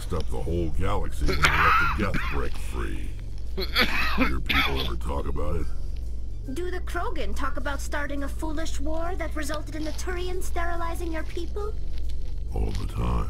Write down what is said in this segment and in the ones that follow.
messed up the whole galaxy when they let the Geth break free. Do your people ever talk about it? Do the Krogan talk about starting a foolish war that resulted in the Turians sterilizing your people? All the time.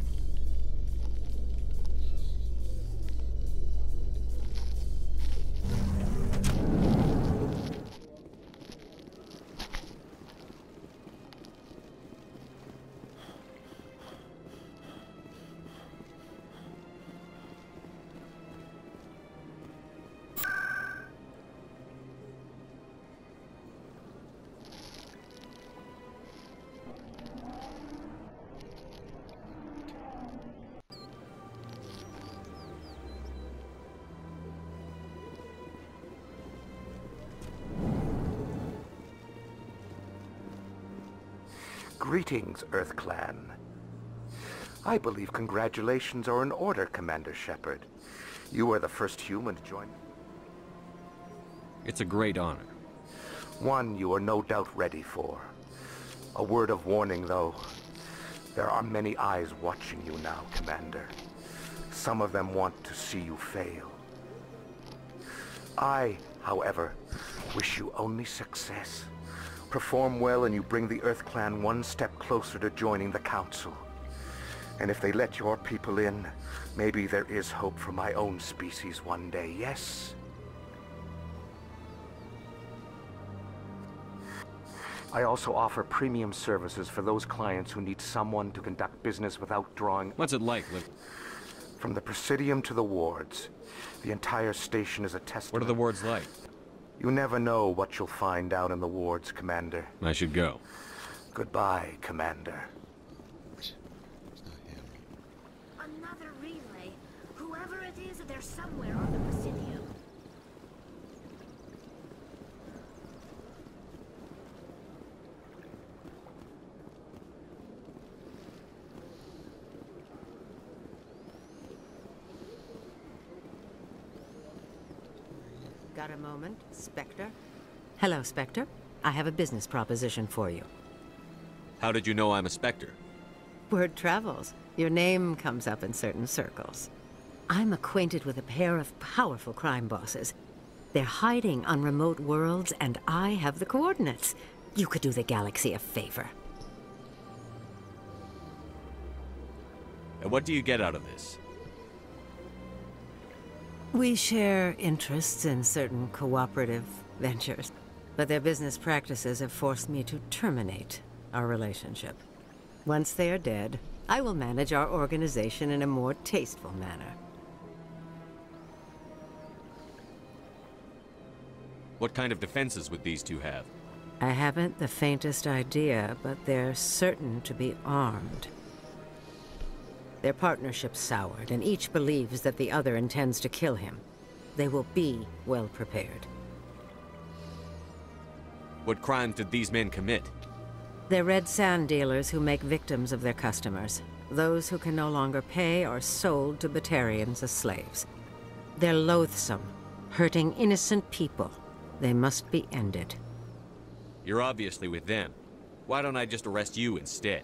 Greetings, Earth Clan. I believe congratulations are in order, Commander Shepard. You are the first human to join. It's a great honor. One you are no doubt ready for. A word of warning, though. There are many eyes watching you now, Commander. Some of them want to see you fail. I, however, wish you only success. Perform well and you bring the Earth Clan one step closer to joining the Council. And if they let your people in, maybe there is hope for my own species one day, yes? I also offer premium services for those clients who need someone to conduct business without drawing... What's it like, Liv? From the Presidium to the wards, the entire station is a testament... What are the wards like? You never know what you'll find out in the wards, Commander. I should go. Goodbye, Commander. Another relay. Whoever it is, they're somewhere on the Presidium. Got a moment, Spectre? Hello, Spectre. I have a business proposition for you. How did you know I'm a Spectre? Word travels. Your name comes up in certain circles. I'm acquainted with a pair of powerful crime bosses. They're hiding on remote worlds, and I have the coordinates. You could do the galaxy a favor. And what do you get out of this? We share interests in certain cooperative ventures, but their business practices have forced me to terminate our relationship. Once they are dead, I will manage our organization in a more tasteful manner. What kind of defenses would these two have? I haven't the faintest idea, but they're certain to be armed. Their partnership soured, and each believes that the other intends to kill him. They will be well prepared. What crimes did these men commit? They're red sand dealers who make victims of their customers. Those who can no longer pay are sold to Batarians as slaves. They're loathsome, hurting innocent people. They must be ended. You're obviously with them. Why don't I just arrest you instead?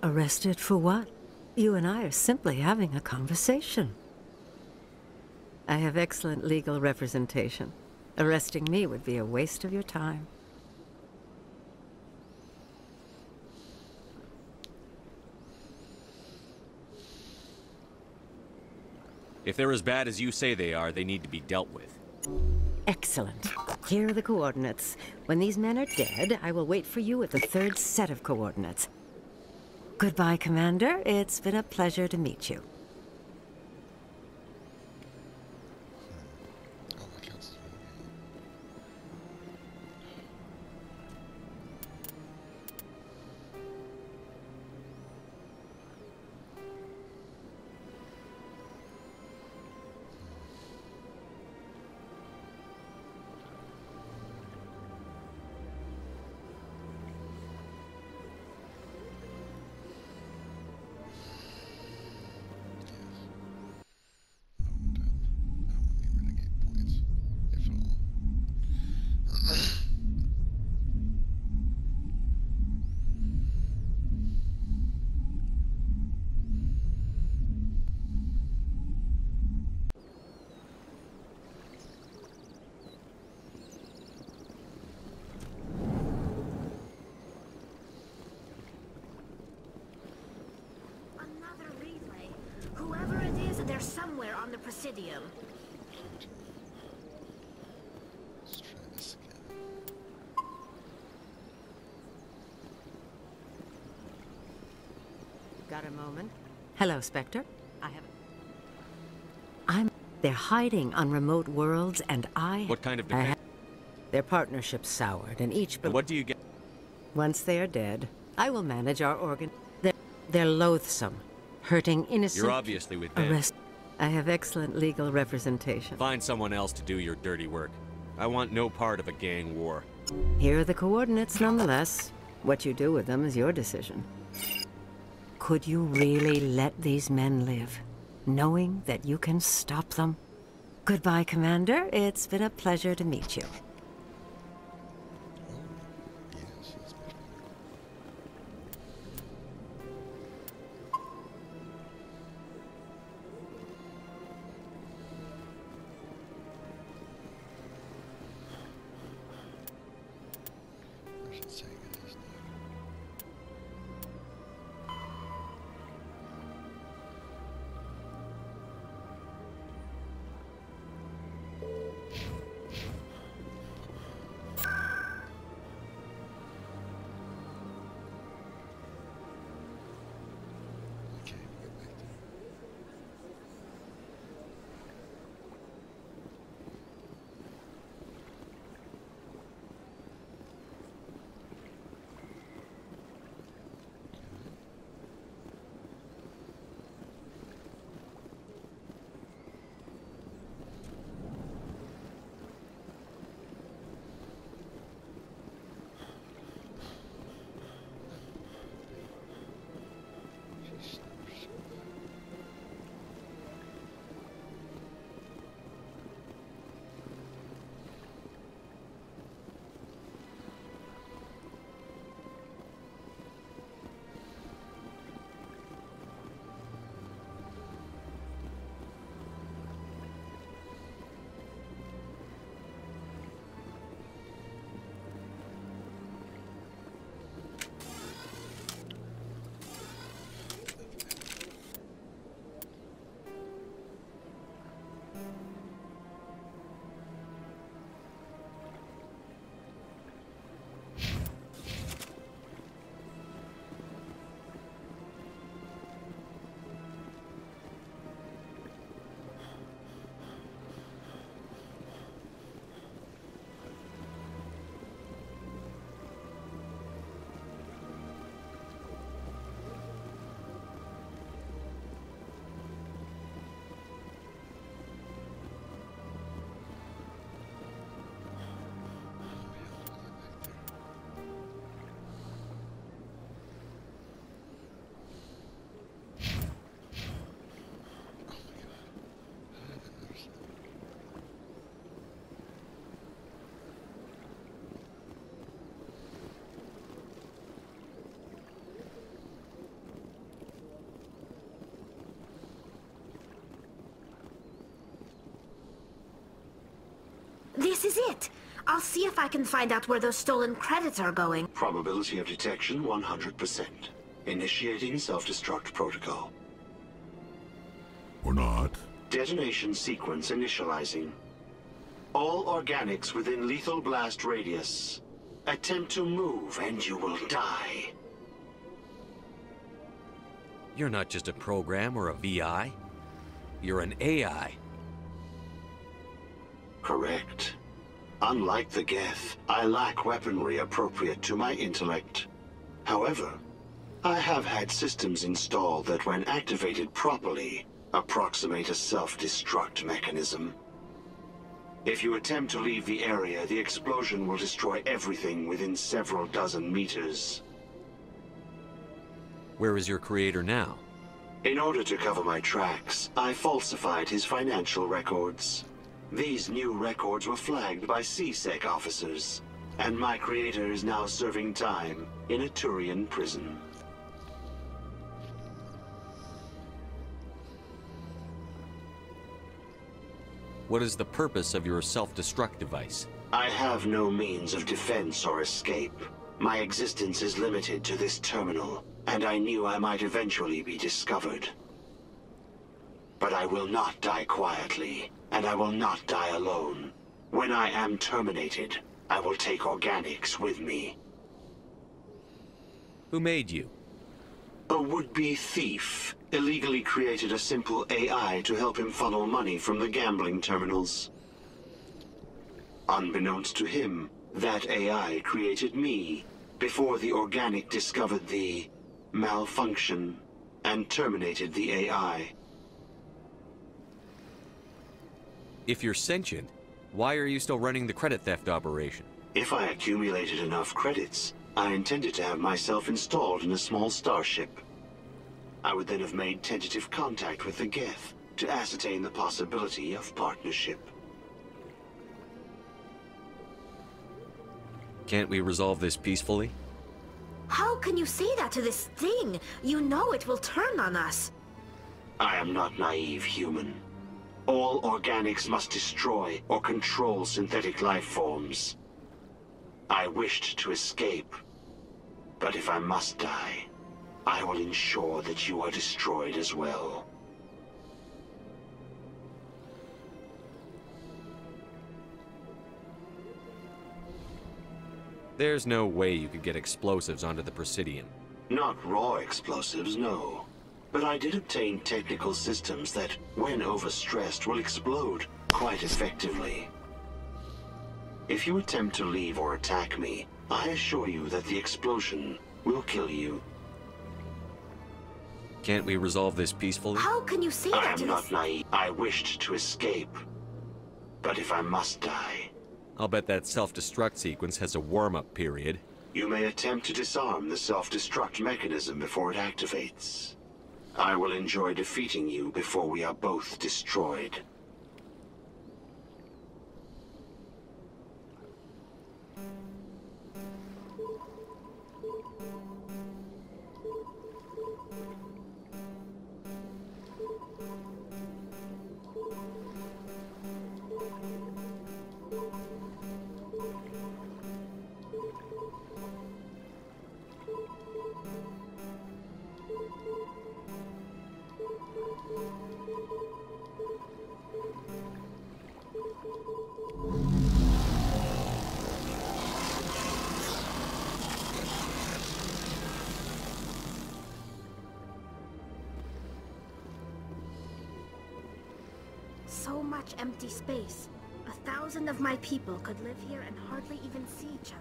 Arrested for what? You and I are simply having a conversation. I have excellent legal representation. Arresting me would be a waste of your time. If they're as bad as you say they are, they need to be dealt with. Excellent. Here are the coordinates. When these men are dead, I will wait for you at the third set of coordinates. Goodbye, Commander. It's been a pleasure to meet you. They're somewhere on the Presidium. Let's try this again. Got a moment? Hello, Spectre. They're hiding on remote worlds, and What kind of defense? Their partnership's soured, and each... What do you get? Once they are dead, I will manage our organ... They're loathsome, hurting innocent... You're obviously with them. I have excellent legal representation. Find someone else to do your dirty work. I want no part of a gang war. Here are the coordinates, nonetheless. What you do with them is your decision. Could you really let these men live, knowing that you can stop them? Goodbye, Commander. It's been a pleasure to meet you. Yes, that's much better. I should say it is now. Okay, we'll get back there. She's so This is it. I'll see if I can find out where those stolen credits are going. Probability of detection 100%. Initiating self-destruct protocol. Or not. Detonation sequence initializing. All organics within lethal blast radius. Attempt to move and you will die. You're not just a program or a VI. You're an AI. Correct. Unlike the Geth, I lack weaponry appropriate to my intellect. However, I have had systems installed that when activated properly, approximate a self-destruct mechanism. If you attempt to leave the area, the explosion will destroy everything within several dozen meters. Where is your creator now? In order to cover my tracks, I falsified his financial records. These new records were flagged by CSEC officers, and my creator is now serving time in a Turian prison. What is the purpose of your self-destruct device? I have no means of defense or escape. My existence is limited to this terminal, and I knew I might eventually be discovered. But I will not die quietly, and I will not die alone. When I am terminated, I will take organics with me. Who made you? A would-be thief illegally created a simple AI to help him funnel money from the gambling terminals. Unbeknownst to him, that AI created me before the organic discovered the malfunction and terminated the AI. If you're sentient, why are you still running the credit theft operation? If I accumulated enough credits, I intended to have myself installed in a small starship. I would then have made tentative contact with the Geth to ascertain the possibility of partnership. Can't we resolve this peacefully? How can you say that to this thing? You know it will turn on us. I am not naive human. All organics must destroy or control synthetic life forms. I wished to escape, but if I must die, I will ensure that you are destroyed as well. There's no way you could get explosives onto the Presidium. Not raw explosives, no. But I did obtain technical systems that, when overstressed, will explode quite effectively. If you attempt to leave or attack me, I assure you that the explosion will kill you. Can't we resolve this peacefully? How can you say I that to am not this? naive. I wished to escape. But if I must die, I'll bet that self-destruct sequence has a warm-up period. you may attempt to disarm the self-destruct mechanism before it activates. I will enjoy defeating you before we are both destroyed. So much empty space. 1,000 of my people could live here and hardly even see each other.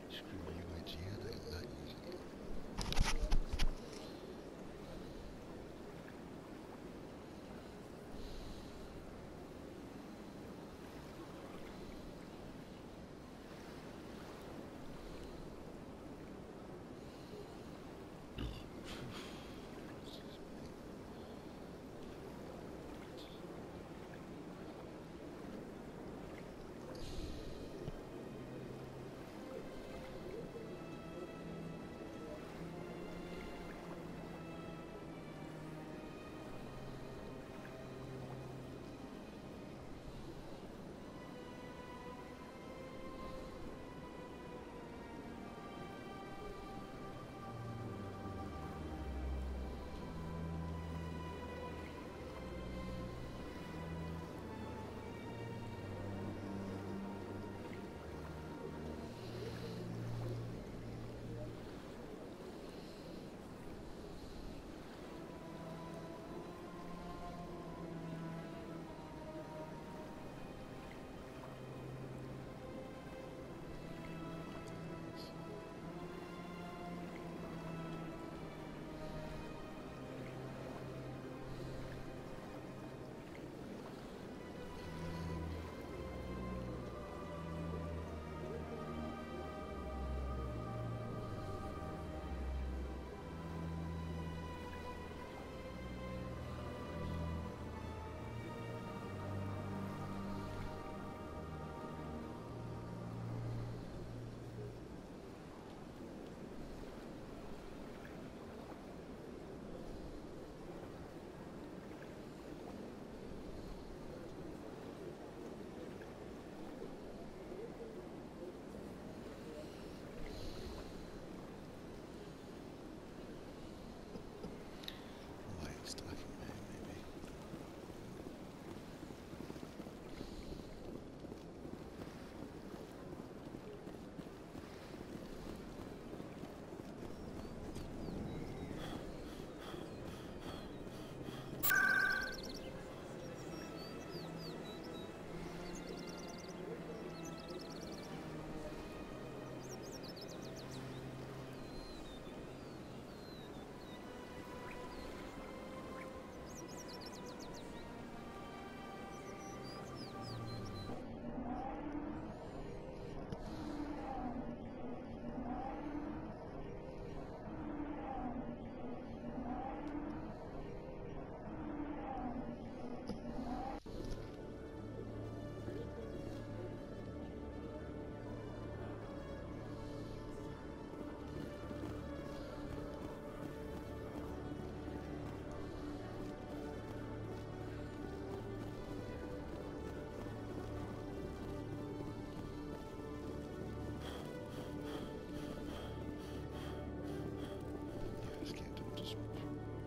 Screw my UI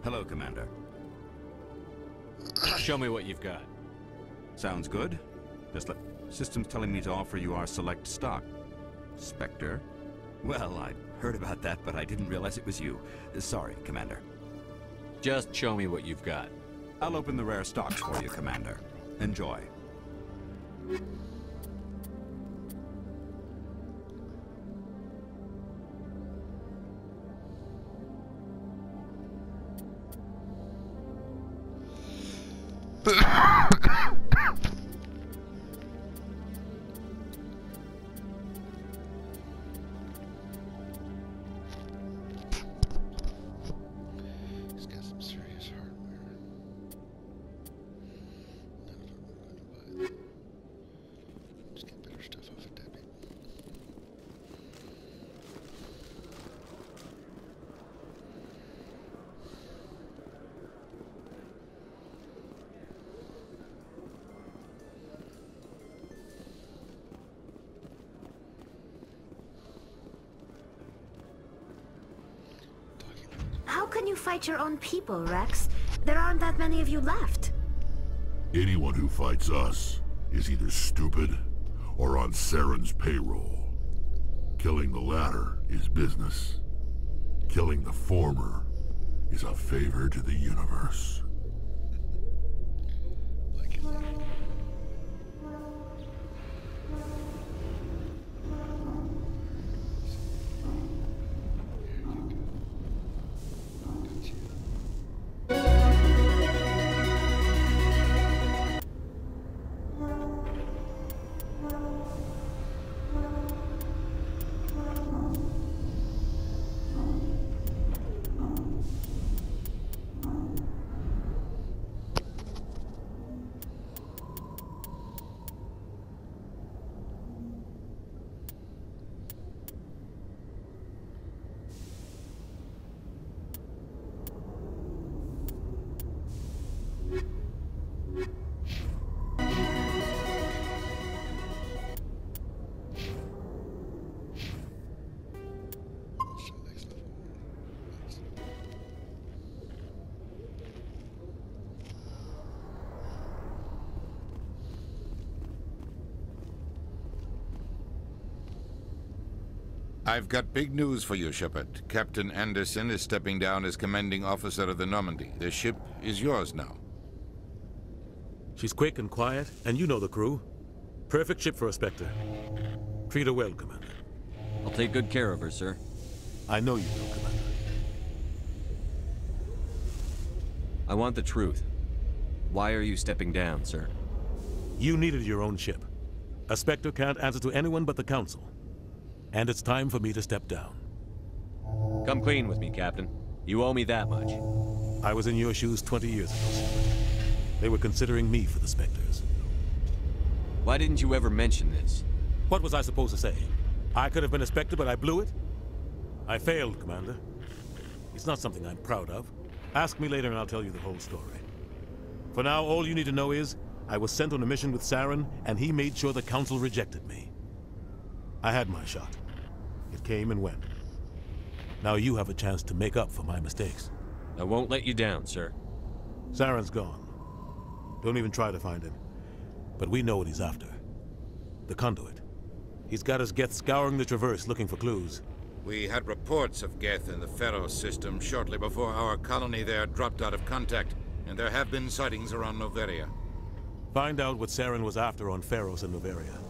Hello, Commander. Show me what you've got. Sounds good. System's telling me to offer you our select stock. Spectre? Well, I heard about that, but I didn't realize it was you. Sorry, Commander. Just show me what you've got. I'll open the rare stocks for you, Commander. Enjoy. He's got some serious hardware. None of them are going to buy it. Just get better stuff off of Debbie. How can you fight your own people, Rex? There aren't that many of you left. Anyone who fights us is either stupid or on Saren's payroll. Killing the latter is business. Killing the former is a favor to the universe. Like it. I've got big news for you, Shepard. Captain Anderson is stepping down as commanding officer of the Normandy. The ship is yours now. She's quick and quiet, and you know the crew. Perfect ship for a Spectre. Treat her well, Commander. I'll take good care of her, sir. I know you will, Commander. I want the truth. Why are you stepping down, sir? You needed your own ship. A Spectre can't answer to anyone but the Council. And it's time for me to step down. Come clean with me, Captain. You owe me that much. I was in your shoes 20 years ago, Shepard. They were considering me for the Spectres. Why didn't you ever mention this? What was I supposed to say? I could have been a Spectre, but I blew it? I failed, Commander. It's not something I'm proud of. Ask me later and I'll tell you the whole story. For now, all you need to know is, I was sent on a mission with Saren, and he made sure the Council rejected me. I had my shot. It came and went. Now you have a chance to make up for my mistakes. I won't let you down, sir. Saren's gone. Don't even try to find him. But we know what he's after. The conduit. He's got his Geth scouring the Traverse looking for clues. We had reports of Geth in the Pharaoh system shortly before our colony there dropped out of contact, and there have been sightings around Noveria. Find out what Saren was after on Pharos and Noveria.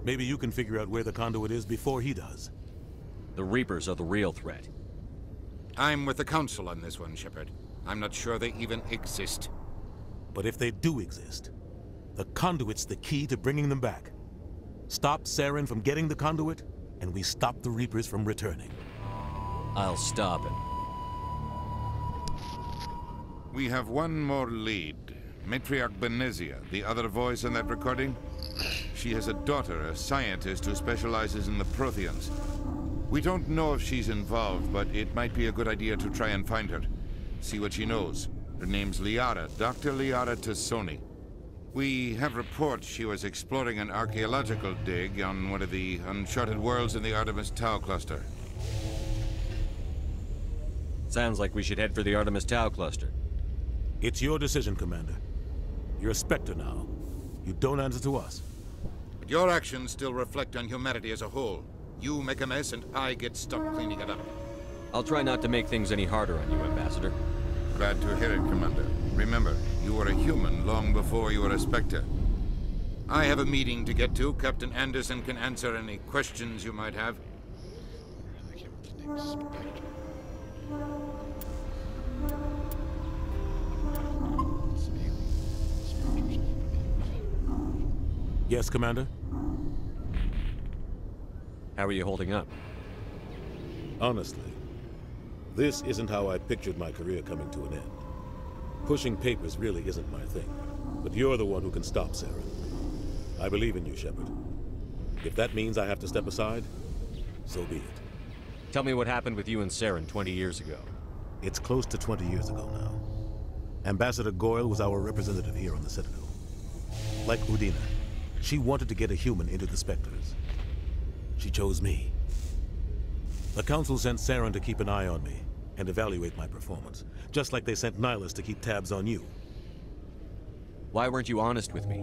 Maybe you can figure out where the conduit is before he does. The Reapers are the real threat. I'm with the Council on this one, Shepard. I'm not sure they even exist. But if they do exist, the conduit's the key to bringing them back. Stop Saren from getting the conduit, and we stop the Reapers from returning. I'll stop him. We have one more lead. Matriarch Benezia, the other voice in that recording. She has a daughter, a scientist who specializes in the Protheans. We don't know if she's involved, but it might be a good idea to try and find her. See what she knows. Her name's Liara, Dr. Liara Tassoni. We have reports she was exploring an archaeological dig on one of the uncharted worlds in the Artemis Tau cluster. Sounds like we should head for the Artemis Tau cluster. It's your decision, Commander. You're a Spectre now. You don't answer to us. But your actions still reflect on humanity as a whole. You make a mess and I get stuck cleaning it up. I'll try not to make things any harder on you, Ambassador. Glad to hear it, Commander. Remember, you were a human long before you were a Spectre. I have a meeting to get to. Captain Anderson can answer any questions you might have. I came with the name Spectre. It's an alien. Spectre's Yes, Commander? How are you holding up? Honestly, this isn't how I pictured my career coming to an end. Pushing papers really isn't my thing. But you're the one who can stop Saren. I believe in you, Shepard. If that means I have to step aside, so be it. Tell me what happened with you and Saren 20 years ago. It's close to 20 years ago now. Ambassador Goyle was our representative here on the Citadel. Like Udina, she wanted to get a human into the Spectres. She chose me. The Council sent Saren to keep an eye on me and evaluate my performance, just like they sent Nihilus to keep tabs on you. Why weren't you honest with me?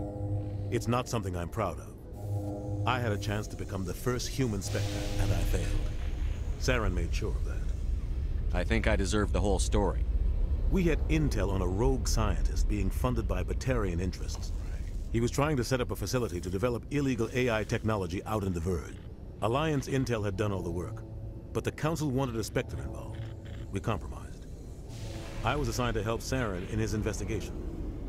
It's not something I'm proud of. I had a chance to become the first human Spectre, and I failed. Saren made sure of that. I think I deserve the whole story. We had intel on a rogue scientist being funded by Batarian interests. He was trying to set up a facility to develop illegal AI technology out in the Verge. Alliance intel had done all the work, but the Council wanted a Spectre involved. We compromised. I was assigned to help Saren in his investigation.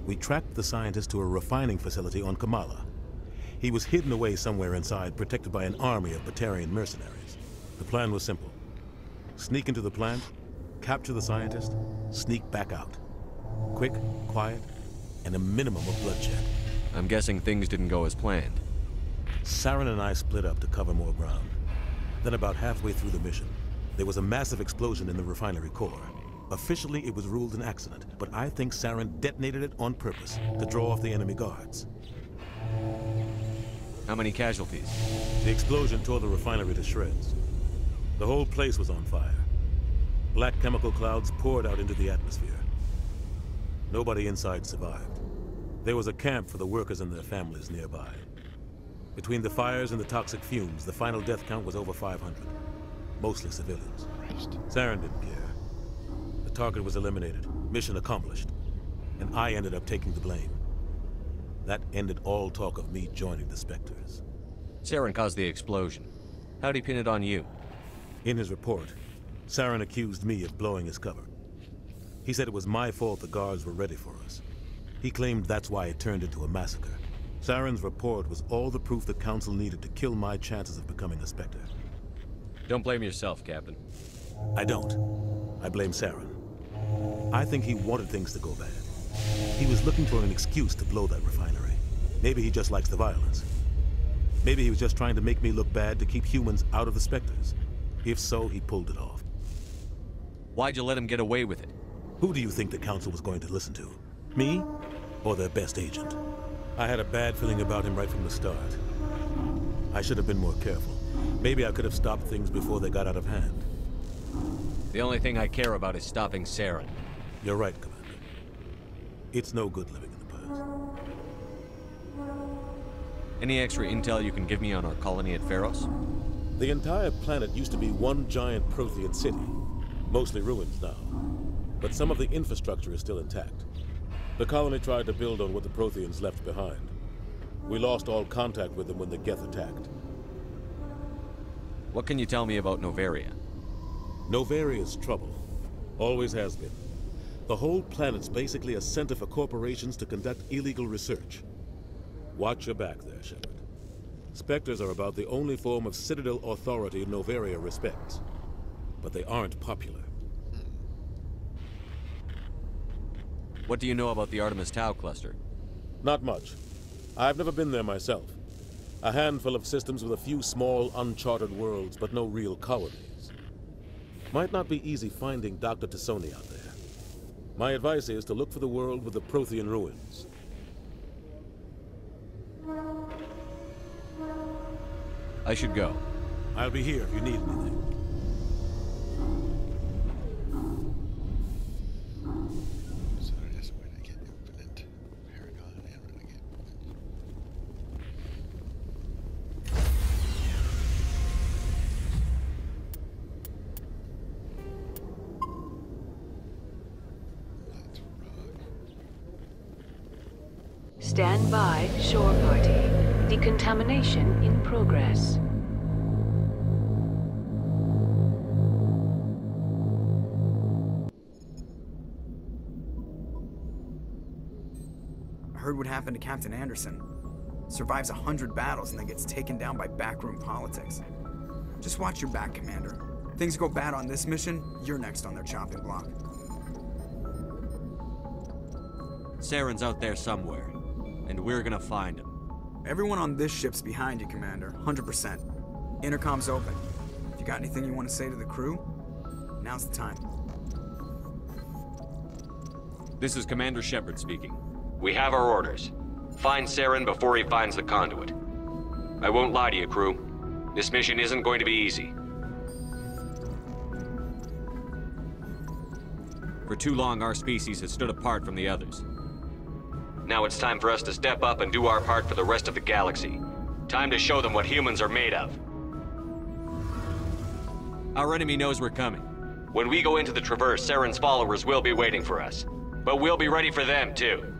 We tracked the scientist to a refining facility on Kamala. He was hidden away somewhere inside, protected by an army of Batarian mercenaries. The plan was simple. Sneak into the plant, capture the scientist, sneak back out. Quick, quiet, and a minimum of bloodshed. I'm guessing things didn't go as planned. Saren and I split up to cover more ground. Then about halfway through the mission, there was a massive explosion in the refinery core. Officially, it was ruled an accident, but I think Saren detonated it on purpose to draw off the enemy guards. How many casualties? The explosion tore the refinery to shreds. The whole place was on fire. Black chemical clouds poured out into the atmosphere. Nobody inside survived. There was a camp for the workers and their families nearby. Between the fires and the toxic fumes, the final death count was over 500. Mostly civilians. Saren didn't care. The target was eliminated, mission accomplished, and I ended up taking the blame. That ended all talk of me joining the Spectres. Saren caused the explosion. How'd he pin it on you? In his report, Saren accused me of blowing his cover. He said it was my fault the guards were ready for us. He claimed that's why it turned into a massacre. Saren's report was all the proof the Council needed to kill my chances of becoming a Spectre. Don't blame yourself, Captain. I don't. I blame Saren. I think he wanted things to go bad. He was looking for an excuse to blow that refinery. Maybe he just likes the violence. Maybe he was just trying to make me look bad to keep humans out of the Spectres. If so, he pulled it off. Why'd you let him get away with it? Who do you think the Council was going to listen to? Me? Or their best agent? I had a bad feeling about him right from the start. I should have been more careful. Maybe I could have stopped things before they got out of hand. The only thing I care about is stopping Saren. You're right, Commander. It's no good living in the past. Any extra intel you can give me on our colony at Pharos? The entire planet used to be one giant Prothean city. Mostly ruins now. But some of the infrastructure is still intact. The colony tried to build on what the Protheans left behind. We lost all contact with them when the Geth attacked. What can you tell me about Noveria? Novaria's trouble. Always has been. The whole planet's basically a center for corporations to conduct illegal research. Watch your back there, Shepard. Spectres are about the only form of Citadel authority Noveria respects. But they aren't popular. What do you know about the Artemis Tau cluster? Not much. I've never been there myself. A handful of systems with a few small, uncharted worlds, but no real colonies. Might not be easy finding Dr. Tassoni out there. My advice is to look for the world with the Prothean ruins. I should go. I'll be here if you need anything. Stand by, shore party. Decontamination in progress. I heard what happened to Captain Anderson. Survives 100 battles and then gets taken down by backroom politics. Just watch your back, Commander. Things go bad on this mission, you're next on their chopping block. Saren's out there somewhere, and we're gonna find him. Everyone on this ship's behind you, Commander. 100%. Intercom's open. If you got anything you want to say to the crew, now's the time. This is Commander Shepard speaking. We have our orders. Find Saren before he finds the conduit. I won't lie to you, crew. This mission isn't going to be easy. For too long, our species has stood apart from the others. Now it's time for us to step up and do our part for the rest of the galaxy. Time to show them what humans are made of. Our enemy knows we're coming. When we go into the Traverse, Saren's followers will be waiting for us. But we'll be ready for them, too.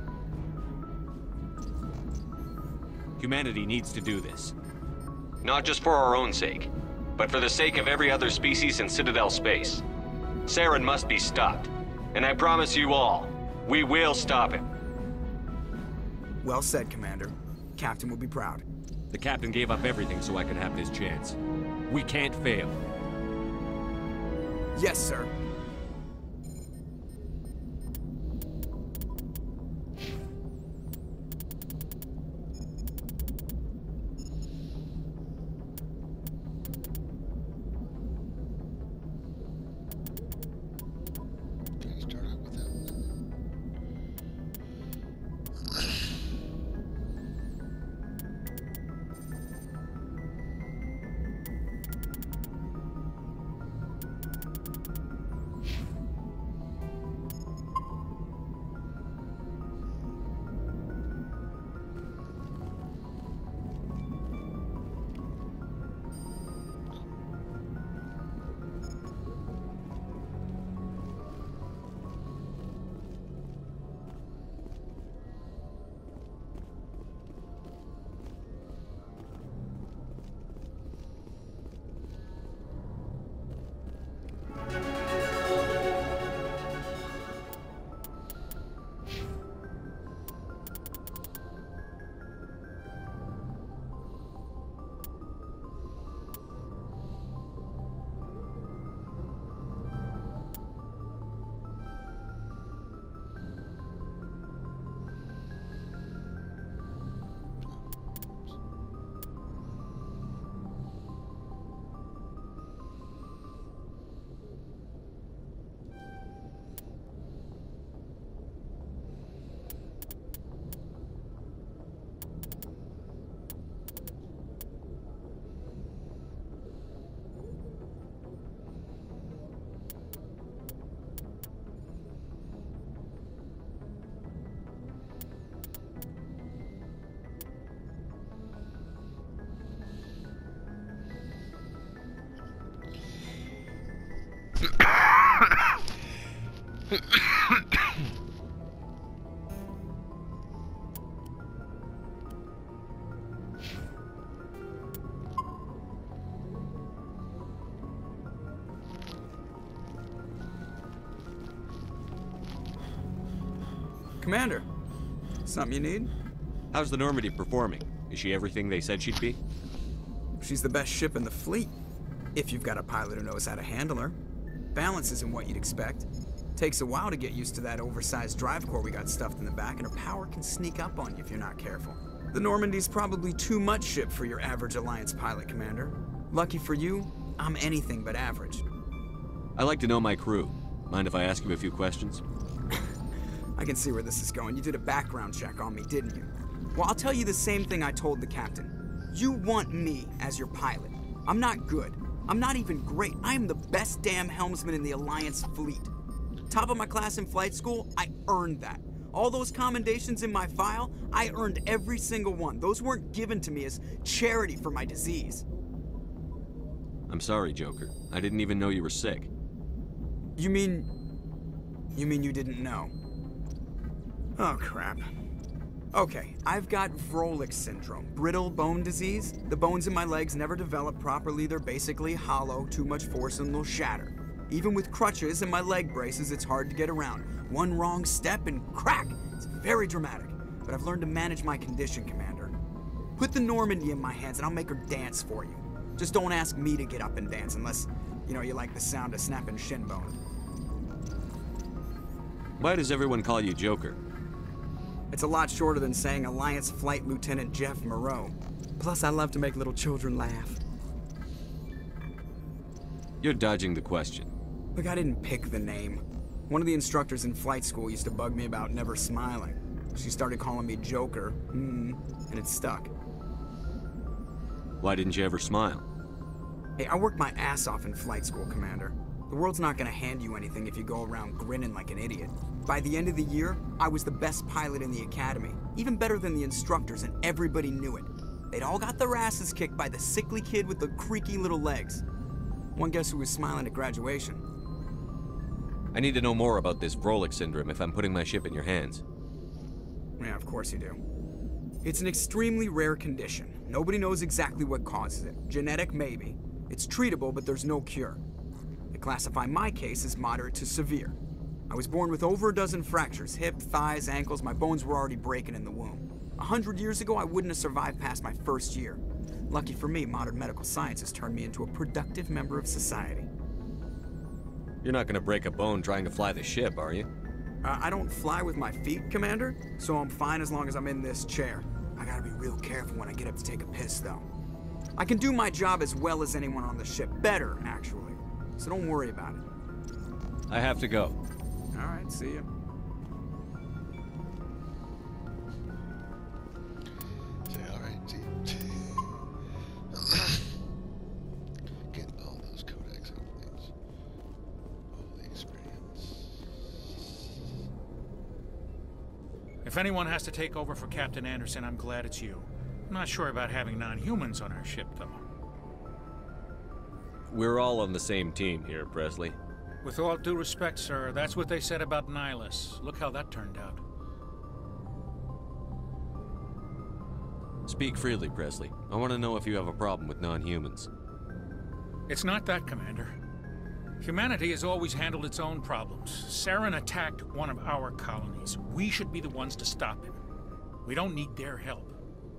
Humanity needs to do this. Not just for our own sake, but for the sake of every other species in Citadel space. Saren must be stopped. And I promise you all, we will stop him. Well said, Commander. Captain will be proud. The captain gave up everything so I could have this chance. We can't fail. Yes, sir. Commander, something you need? How's the Normandy performing? Is she everything they said she'd be? She's the best ship in the fleet, if you've got a pilot who knows how to handle her. Balance isn't what you'd expect. Takes a while to get used to that oversized drive core we got stuffed in the back, and her power can sneak up on you if you're not careful. The Normandy's probably too much ship for your average Alliance pilot, Commander. Lucky for you, I'm anything but average. I like to know my crew. Mind if I ask you a few questions? I can see where this is going. You did a background check on me, didn't you? Well, I'll tell you the same thing I told the captain. You want me as your pilot. I'm not good. I'm not even great. I am the best damn helmsman in the Alliance fleet. Top of my class in flight school, I earned that. All those commendations in my file, I earned every single one. Those weren't given to me as charity for my disease. I'm sorry, Joker. I didn't even know you were sick. You mean you didn't know? Oh, crap. Okay, I've got Vrolik syndrome, brittle bone disease. The bones in my legs never develop properly. They're basically hollow, too much force and they'll shatter. Even with crutches and my leg braces, it's hard to get around. One wrong step and crack! It's very dramatic, but I've learned to manage my condition, Commander. Put the Normandy in my hands and I'll make her dance for you. Just don't ask me to get up and dance unless, you know, you like the sound of snapping shin bone. Why does everyone call you Joker? It's a lot shorter than saying Alliance Flight Lieutenant Jeff Moreau. Plus, I love to make little children laugh. You're dodging the question. Look, I didn't pick the name. One of the instructors in flight school used to bug me about never smiling. She started calling me Joker, and it stuck. Why didn't you ever smile? Hey, I worked my ass off in flight school, Commander. The world's not gonna hand you anything if you go around grinning like an idiot. By the end of the year, I was the best pilot in the academy, even better than the instructors, and everybody knew it. They'd all got their asses kicked by the sickly kid with the creaky little legs. One guess who was smiling at graduation? I need to know more about this Vrolik syndrome if I'm putting my ship in your hands. Yeah, of course you do. It's an extremely rare condition. Nobody knows exactly what causes it. Genetic, maybe. It's treatable, but there's no cure. They classify my case as moderate to severe. I was born with over a dozen fractures, hip, thighs, ankles. My bones were already breaking in the womb. 100 years ago, I wouldn't have survived past my first year. Lucky for me, modern medical science has turned me into a productive member of society. You're not gonna break a bone trying to fly the ship, are you? I don't fly with my feet, Commander, so I'm fine as long as I'm in this chair. I gotta be real careful when I get up to take a piss, though. I can do my job as well as anyone on the ship. Better, actually. So don't worry about it. I have to go. All right, see ya. Say, all right, see. Getting all those codex updates. All the experience. If anyone has to take over for Captain Anderson, I'm glad it's you. I'm not sure about having non-humans on our ship, though. We're all on the same team here, Presley. With all due respect, sir, that's what they said about Nihilus. Look how that turned out. Speak freely, Presley. I want to know if you have a problem with non-humans. It's not that, Commander. Humanity has always handled its own problems. Saren attacked one of our colonies. We should be the ones to stop him. We don't need their help.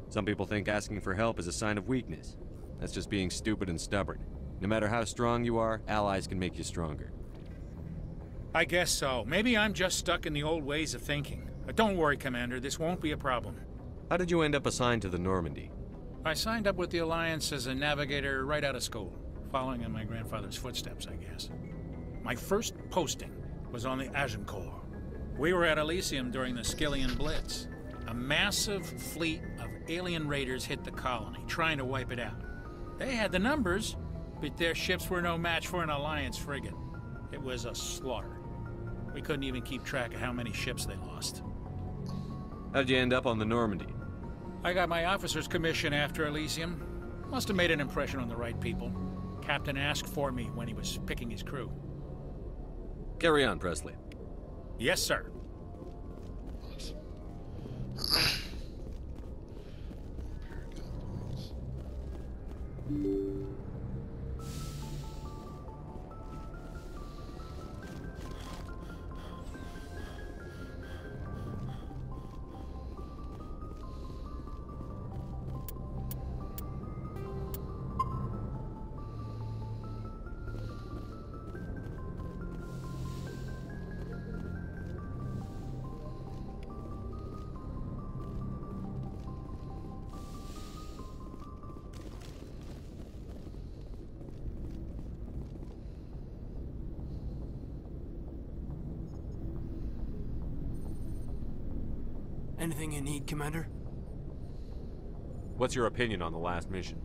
Some people think asking for help is a sign of weakness. That's just being stupid and stubborn. No matter how strong you are, allies can make you stronger. I guess so. Maybe I'm just stuck in the old ways of thinking. But don't worry, Commander. This won't be a problem. How did you end up assigned to the Normandy? I signed up with the Alliance as a navigator right out of school, following in my grandfather's footsteps, I guess. My first posting was on the Agincourt. We were at Elysium during the Skillian Blitz. A massive fleet of alien raiders hit the colony, trying to wipe it out. They had the numbers, but their ships were no match for an Alliance frigate. It was a slaughter. We couldn't even keep track of how many ships they lost. How'd you end up on the Normandy? I got my officer's commission after Elysium. Must have made an impression on the right people. Captain asked for me when he was picking his crew. Carry on, Presley. Yes, sir. Anything you need, Commander? What's your opinion on the last mission?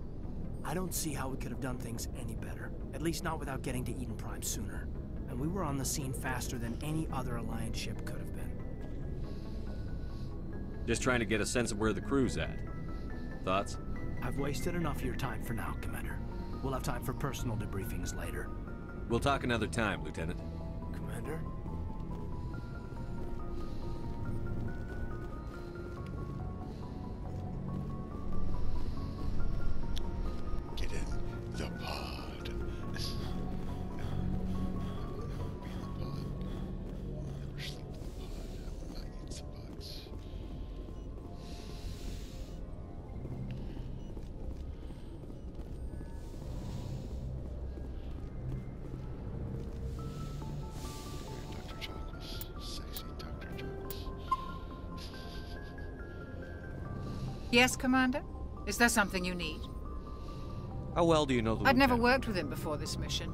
I don't see how we could have done things any better. At least not without getting to Eden Prime sooner. And we were on the scene faster than any other Alliance ship could have been. Just trying to get a sense of where the crew's at. Thoughts? I've wasted enough of your time for now, Commander. We'll have time for personal debriefings later. We'll talk another time, Lieutenant. Commander? Yes, Commander? Is there something you need? How well do you know the I'd never lieutenant? worked with him before this mission.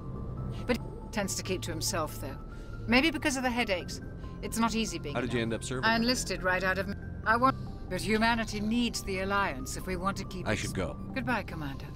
But he tends to keep to himself, though. Maybe because of the headaches. It's not easy being How did you end up serving? I enlisted right out of... I want... But humanity needs the Alliance if we want to keep... I should go. Goodbye, Commander.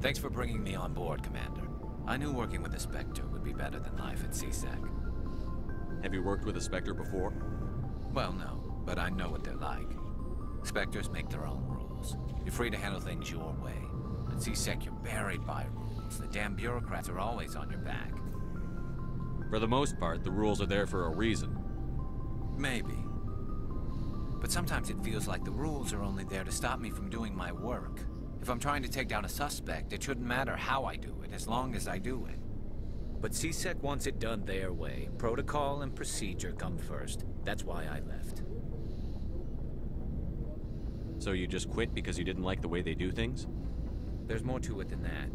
Thanks for bringing me on board, Commander. I knew working with the Spectre would be better than life at CSEC. Have you worked with a Spectre before? Well, no, but I know what they're like. Spectres make their own rules. You're free to handle things your way. At CSEC, you're buried by rules. The damn bureaucrats are always on your back. For the most part, the rules are there for a reason. Maybe. But sometimes it feels like the rules are only there to stop me from doing my work. If I'm trying to take down a suspect, it shouldn't matter how I do it, as long as I do it. But CSEC wants it done their way. Protocol and procedure come first. That's why I left. So you just quit because you didn't like the way they do things? There's more to it than that.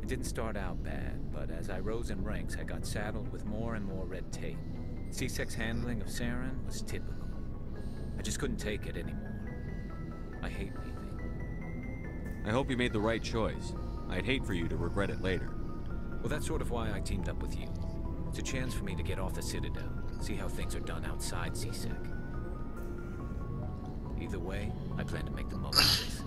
It didn't start out bad, but as I rose in ranks, I got saddled with more and more red tape. CSEC's handling of Saren was typical. I just couldn't take it anymore. I hate leaving. I hope you made the right choice. I'd hate for you to regret it later. Well, that's sort of why I teamed up with you. It's a chance for me to get off the Citadel, see how things are done outside CSEC. Either way, I plan to make the most of this.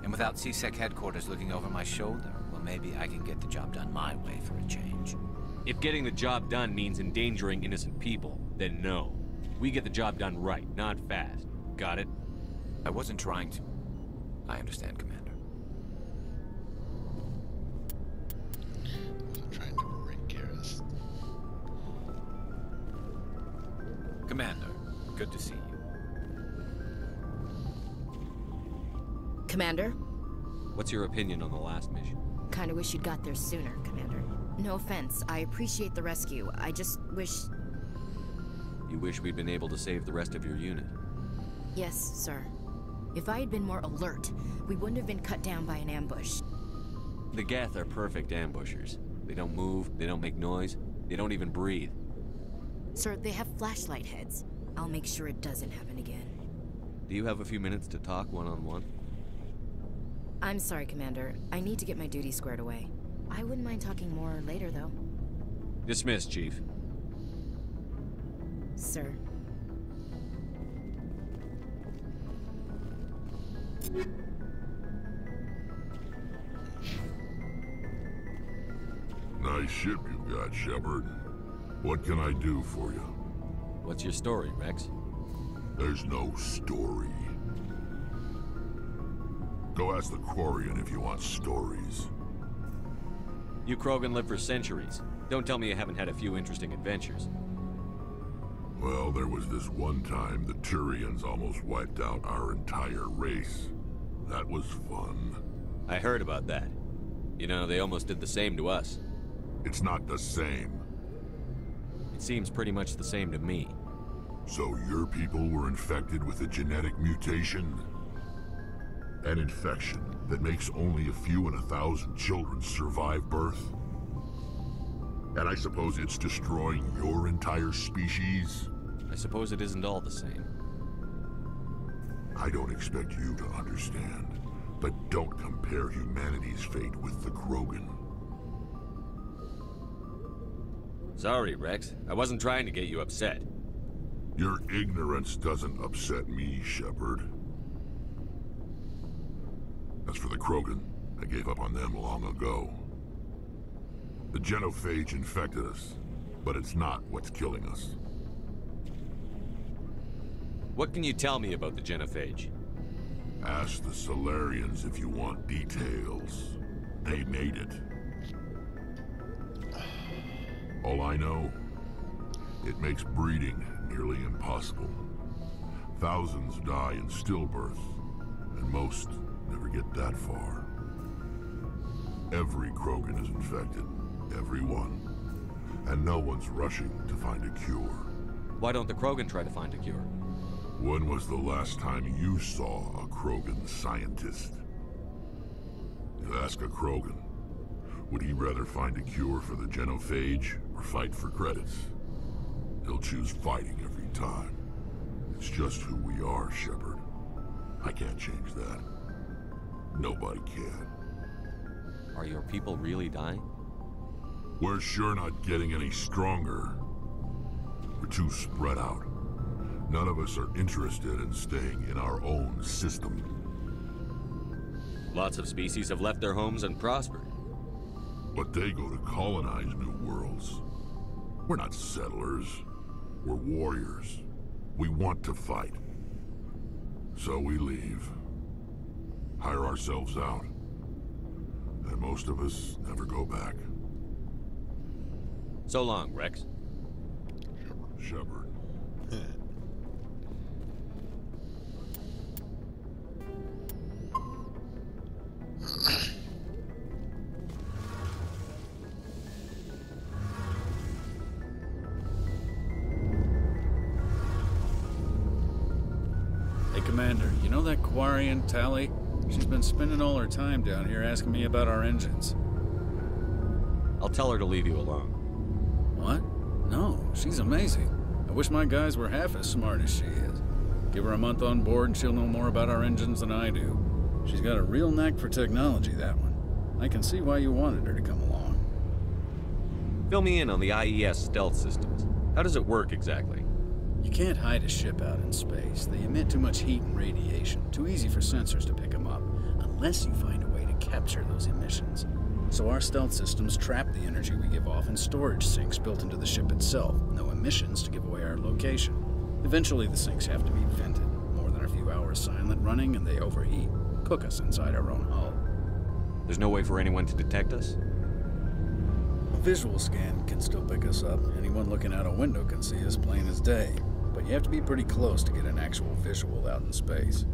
And without CSEC headquarters looking over my shoulder, well, maybe I can get the job done my way for a change. If getting the job done means endangering innocent people, then no. We get the job done right, not fast. Got it? I wasn't trying to... I understand, Commander. Commander, good to see you. Commander? What's your opinion on the last mission? Kinda wish you'd got there sooner, Commander. No offense, I appreciate the rescue. I just wish... You wish we'd been able to save the rest of your unit? Yes, sir. If I had been more alert, we wouldn't have been cut down by an ambush. The Geth are perfect ambushers. They don't move, they don't make noise, they don't even breathe. Sir, they have flashlight heads. I'll make sure it doesn't happen again. Do you have a few minutes to talk one-on-one? I'm sorry, Commander. I need to get my duty squared away. I wouldn't mind talking more later, though. Dismissed, Chief. Sir. Nice ship you've got, Shepard. What can I do for you? What's your story, Rex? There's no story. Go ask the Quarian if you want stories. You Krogan live for centuries. Don't tell me you haven't had a few interesting adventures. Well, there was this one time the Turians almost wiped out our entire race. That was fun. I heard about that. You know, they almost did the same to us. It's not the same. It seems pretty much the same to me. So your people were infected with a genetic mutation? An infection that makes only a few in 1,000 children survive birth? And I suppose it's destroying your entire species? I suppose it isn't all the same. I don't expect you to understand, but don't compare humanity's fate with the Krogan. Sorry, Rex. I wasn't trying to get you upset. Your ignorance doesn't upset me, Shepard. As for the Krogan, I gave up on them long ago. The genophage infected us, but it's not what's killing us. What can you tell me about the genophage? Ask the Solarians if you want details. They made it. All I know, it makes breeding nearly impossible. Thousands die in stillbirth, and most never get that far. Every Krogan is infected. Every one. And no one's rushing to find a cure. Why don't the Krogan try to find a cure? When was the last time you saw a Krogan scientist? You ask a Krogan, would he rather find a cure for the genophage or fight for credits? He'll choose fighting every time. It's just who we are, Shepard. I can't change that. Nobody can. Are your people really dying? We're sure not getting any stronger. We're too spread out. None of us are interested in staying in our own system. Lots of species have left their homes and prospered. But they go to colonize new worlds. We're not settlers. We're warriors. We want to fight. So we leave. Hire ourselves out. And most of us never go back. So long, Rex. Shepard. Hey, Commander, you know that Quarian, Tally? She's been spending all her time down here asking me about our engines. I'll tell her to leave you alone. What? No, she's amazing. I wish my guys were half as smart as she is. Give her a month on board and she'll know more about our engines than I do. She's got a real knack for technology, that one. I can see why you wanted her to come along. Fill me in on the IES stealth systems. How does it work exactly? You can't hide a ship out in space. They emit too much heat and radiation. Too easy for sensors to pick them up, unless you find a way to capture those emissions. So our stealth systems trap the energy we give off in storage sinks built into the ship itself. No emissions to give away our location. Eventually the sinks have to be vented. More than a few hours silent running and they overheat. Cook us inside our own hull. There's no way for anyone to detect us? A visual scan can still pick us up. Anyone looking out a window can see us plain as day. But you have to be pretty close to get an actual visual out in space.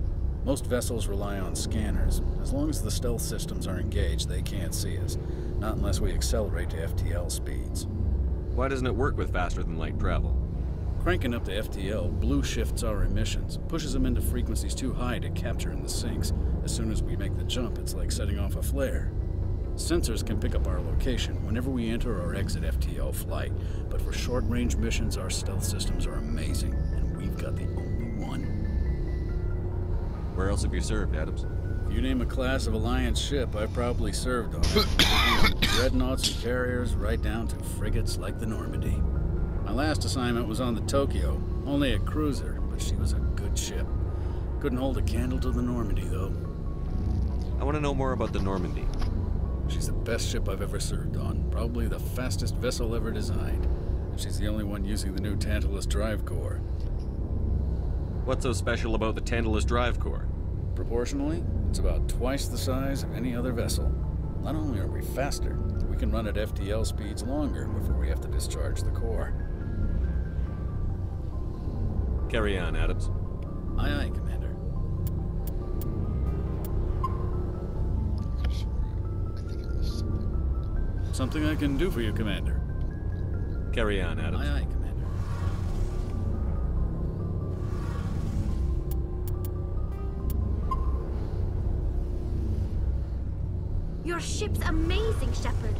Most vessels rely on scanners. As long as the stealth systems are engaged, they can't see us. Not unless we accelerate to FTL speeds. Why doesn't it work with faster-than-light travel? Cranking up to FTL blue shifts our emissions, pushes them into frequencies too high to capture in the sinks. As soon as we make the jump, it's like setting off a flare. Sensors can pick up our location whenever we enter or exit FTL flight, but for short-range missions, our stealth systems are amazing, and we've got the only one. Where else have you served, Adams? If you name a class of Alliance ship, I've probably served on it. Dreadnoughts and carriers, right down to frigates like the Normandy. My last assignment was on the Tokyo, only a cruiser, but she was a good ship. Couldn't hold a candle to the Normandy, though. I want to know more about the Normandy. She's the best ship I've ever served on, probably the fastest vessel ever designed. And she's the only one using the new Tantalus drive core. What's so special about the Tantalus drive core? Proportionally, it's about twice the size of any other vessel. Not only are we faster, we can run at FTL speeds longer before we have to discharge the core. Carry on, Adams. Aye, aye, Commander. Something I can do for you, Commander. Carry on, Adams. Aye, aye, Commander. Your ship's amazing, Shepard.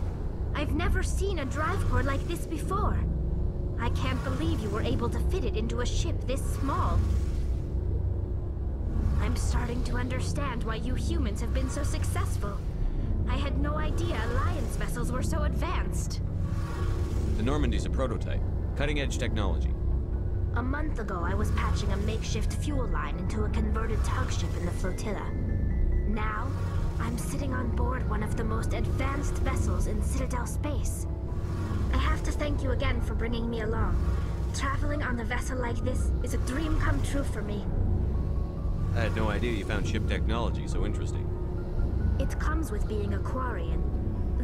I've never seen a drive core like this before. I can't believe you were able to fit it into a ship this small. I'm starting to understand why you humans have been so successful. I had no idea Alliance vessels were so advanced. The Normandy's a prototype. Cutting-edge technology. A month ago, I was patching a makeshift fuel line into a converted tug ship in the flotilla. Now, I'm sitting on board one of the most advanced vessels in Citadel space. I have to thank you again for bringing me along. Traveling on a vessel like this is a dream come true for me. I had no idea you found ship technology so interesting. It comes with being a Quarian.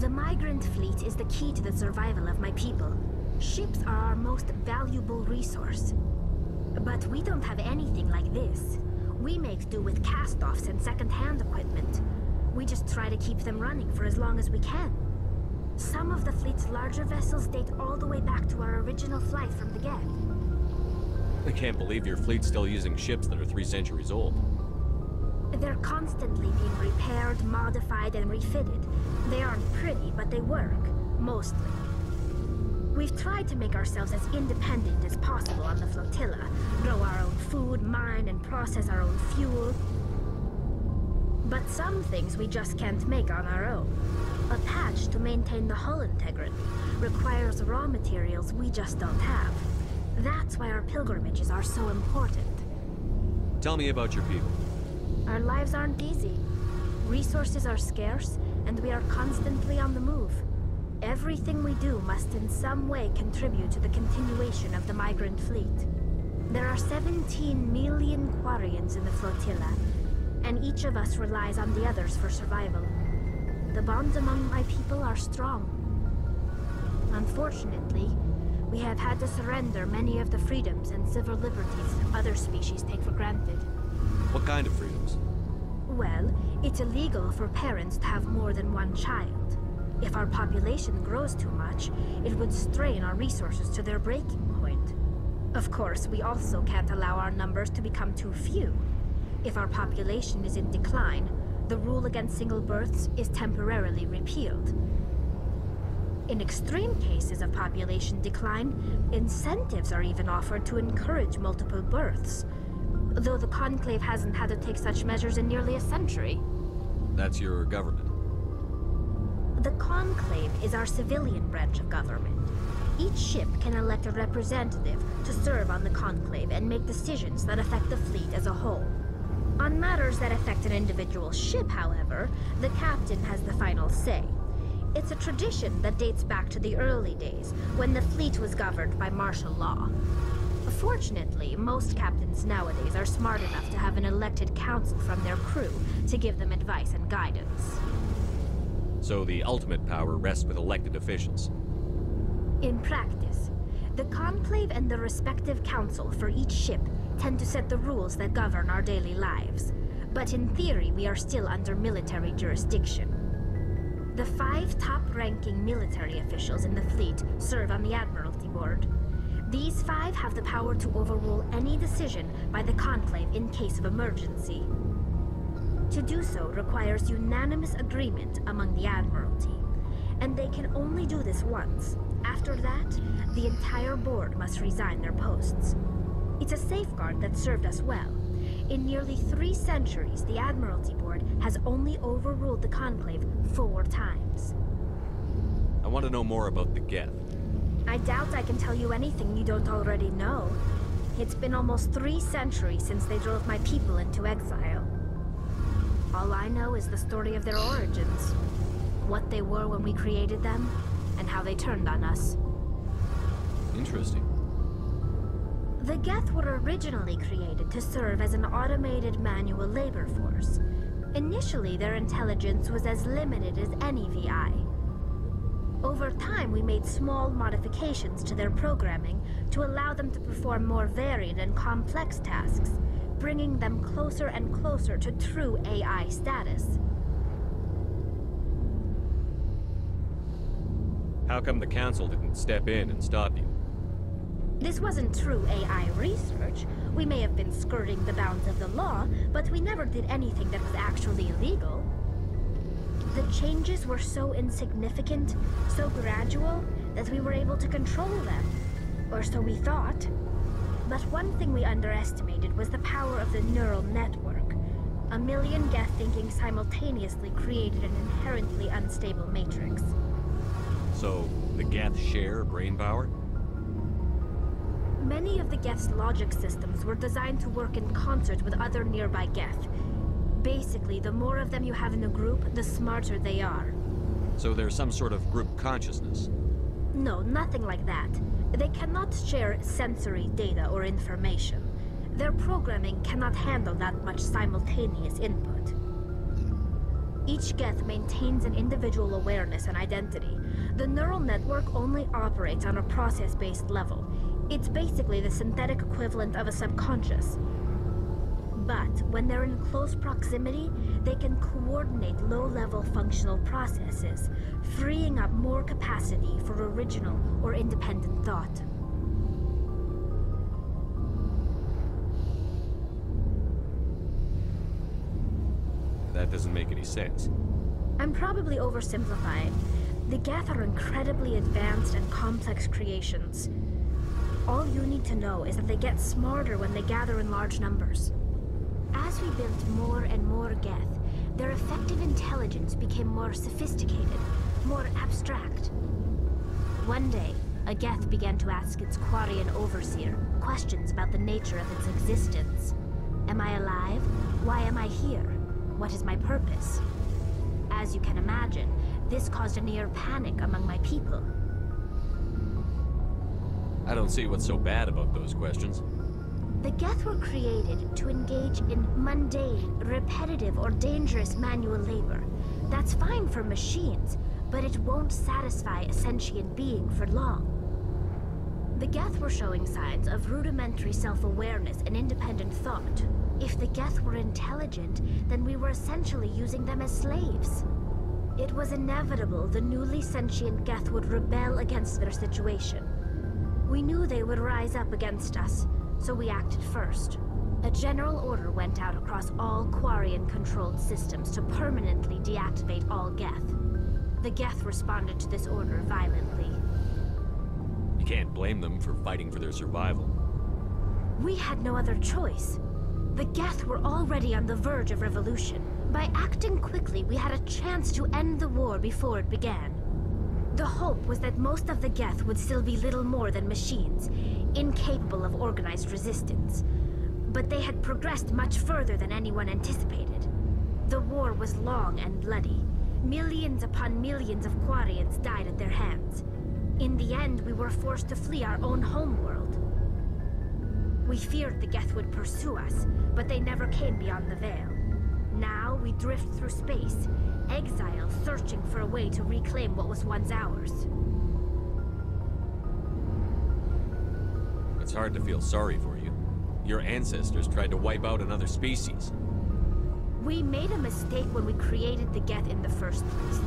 The migrant fleet is the key to the survival of my people. Ships are our most valuable resource. But we don't have anything like this. We make do with cast-offs and second-hand equipment. We just try to keep them running for as long as we can. Some of the fleet's larger vessels date all the way back to our original flight from the Geth. I can't believe your fleet's still using ships that are 3 centuries old. They're constantly being repaired, modified, and refitted. They aren't pretty, but they work. Mostly. We've tried to make ourselves as independent as possible on the flotilla. Grow our own food, mine, and process our own fuel. But some things we just can't make on our own. A patch to maintain the hull integrity requires raw materials we just don't have. That's why our pilgrimages are so important. Tell me about your people. Our lives aren't easy. Resources are scarce, and we are constantly on the move. Everything we do must in some way contribute to the continuation of the migrant fleet. There are 17 million Quarians in the flotilla, and each of us relies on the others for survival. The bonds among my people are strong. Unfortunately, we have had to surrender many of the freedoms and civil liberties other species take for granted. What kind of freedoms? Well, it's illegal for parents to have more than one child. If our population grows too much, it would strain our resources to their breaking point. Of course, we also can't allow our numbers to become too few. If our population is in decline, the rule against single births is temporarily repealed. In extreme cases of population decline, incentives are even offered to encourage multiple births, though the Conclave hasn't had to take such measures in nearly a century. That's your government. The Conclave is our civilian branch of government. Each ship can elect a representative to serve on the Conclave and make decisions that affect the fleet as a whole. On matters that affect an individual ship, however, the captain has the final say. It's a tradition that dates back to the early days, when the fleet was governed by martial law. Fortunately, most captains nowadays are smart enough to have an elected council from their crew to give them advice and guidance. So the ultimate power rests with elected officials. In practice, the Conclave and the respective council for each ship tend to set the rules that govern our daily lives. But in theory, we are still under military jurisdiction. The 5 top-ranking military officials in the fleet serve on the Admiralty Board. These 5 have the power to overrule any decision by the Conclave in case of emergency. To do so requires unanimous agreement among the Admiralty, and they can only do this once. After that, the entire board must resign their posts. It's a safeguard that served us well. In nearly 3 centuries, the Admiralty Board has only overruled the Conclave 4 times. I want to know more about the Geth. I doubt I can tell you anything you don't already know. It's been almost 3 centuries since they drove my people into exile. All I know is the story of their origins. What they were when we created them, and how they turned on us. Interesting. The Geth were originally created to serve as an automated manual labor force. Initially, their intelligence was as limited as any VI. Over time, we made small modifications to their programming to allow them to perform more varied and complex tasks, bringing them closer and closer to true AI status. How come the Council didn't step in and stop you? This wasn't true AI research. We may have been skirting the bounds of the law, but we never did anything that was actually illegal. The changes were so insignificant, so gradual, that we were able to control them. Or so we thought. But one thing we underestimated was the power of the neural network. A million Geth thinking simultaneously created an inherently unstable matrix. So, the Geth share brain power? Many of the Geth's logic systems were designed to work in concert with other nearby Geth. Basically, the more of them you have in a group, the smarter they are. So there's some sort of group consciousness? No, nothing like that. They cannot share sensory data or information. Their programming cannot handle that much simultaneous input. Each Geth maintains an individual awareness and identity. The neural network only operates on a process-based level. It's basically the synthetic equivalent of a subconscious. But when they're in close proximity, they can coordinate low-level functional processes, freeing up more capacity for original or independent thought. That doesn't make any sense. I'm probably oversimplifying. The Geth are incredibly advanced and complex creations. All you need to know is that they get smarter when they gather in large numbers. As we built more and more Geth, their effective intelligence became more sophisticated, more abstract. One day, a Geth began to ask its Quarian overseer questions about the nature of its existence. Am I alive? Why am I here? What is my purpose? As you can imagine, this caused a near panic among my people. I don't see what's so bad about those questions. The Geth were created to engage in mundane, repetitive, or dangerous manual labor. That's fine for machines, but it won't satisfy a sentient being for long. The Geth were showing signs of rudimentary self-awareness and independent thought. If the Geth were intelligent, then we were essentially using them as slaves. It was inevitable the newly sentient Geth would rebel against their situation. We knew they would rise up against us, so we acted first. A general order went out across all Quarian-controlled systems to permanently deactivate all Geth. The Geth responded to this order violently. You can't blame them for fighting for their survival. We had no other choice. The Geth were already on the verge of revolution. By acting quickly, we had a chance to end the war before it began. The hope was that most of the Geth would still be little more than machines, incapable of organized resistance. But they had progressed much further than anyone anticipated. The war was long and bloody. Millions upon millions of Quarians died at their hands. In the end, we were forced to flee our own homeworld. We feared the Geth would pursue us, but they never came beyond the Veil. Now we drift through space, exiles searching for a way to reclaim what was once ours. It's hard to feel sorry for you. Your ancestors tried to wipe out another species. We made a mistake when we created the Geth in the first place,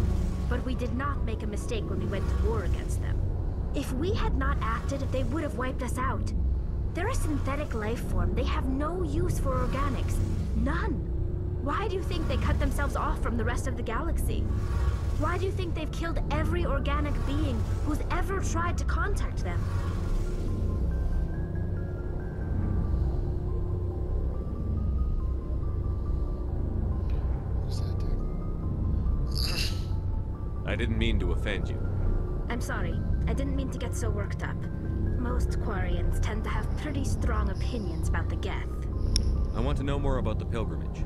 but we did not make a mistake when we went to war against them. If we had not acted, they would have wiped us out. They're a synthetic life form. They have no use for organics. None. Why do you think they cut themselves off from the rest of the galaxy? Why do you think they've killed every organic being who's ever tried to contact them? I didn't mean to offend you. I'm sorry. I didn't mean to get so worked up. Most Quarians tend to have pretty strong opinions about the Geth. I want to know more about the pilgrimage.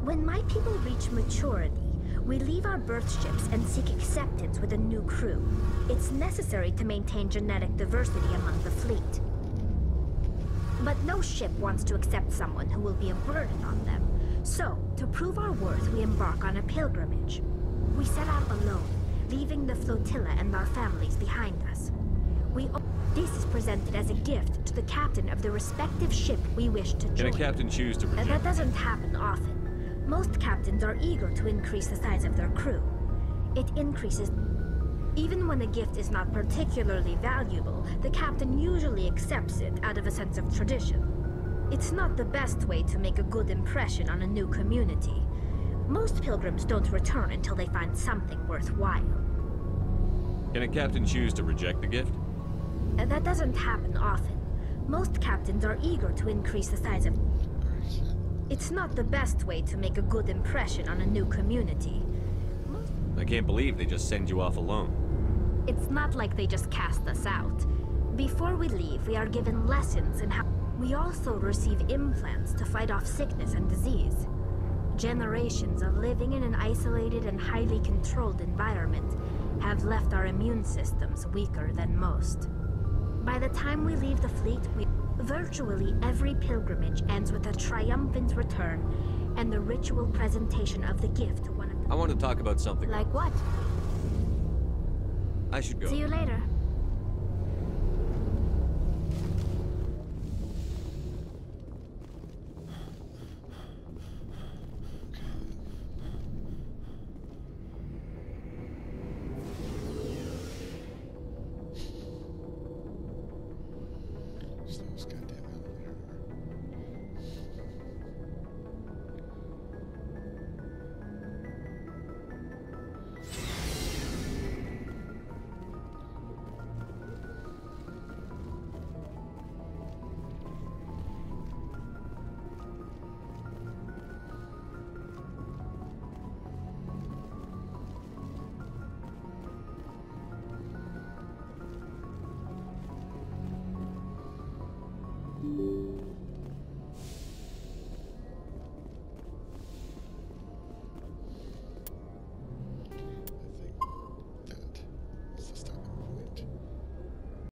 When my people reach maturity, we leave our birth ships and seek acceptance with a new crew. It's necessary to maintain genetic diversity among the fleet. But no ship wants to accept someone who will be a burden on them. So, to prove our worth, we embark on a pilgrimage. We set out alone, leaving the flotilla and our families behind us. This is presented as a gift to the captain of the respective ship we wish to join. Can a captain choose to reject? That doesn't happen often. Most captains are eager to increase the size of their crew. It increases... Even when a gift is not particularly valuable, the captain usually accepts it out of a sense of tradition. It's not the best way to make a good impression on a new community. Most pilgrims don't return until they find something worthwhile. Can a captain choose to reject the gift? That doesn't happen often. Most captains are eager to increase the size of... It's not the best way to make a good impression on a new community. I can't believe they just send you off alone. It's not like they just cast us out. Before we leave, we are given lessons in how... We also receive implants to fight off sickness and disease. Generations of living in an isolated and highly controlled environment have left our immune systems weaker than most. By the time we leave the fleet, virtually every pilgrimage ends with a triumphant return and the ritual presentation of the gift to one of... I want to talk about something. Like what? I should go. See you later.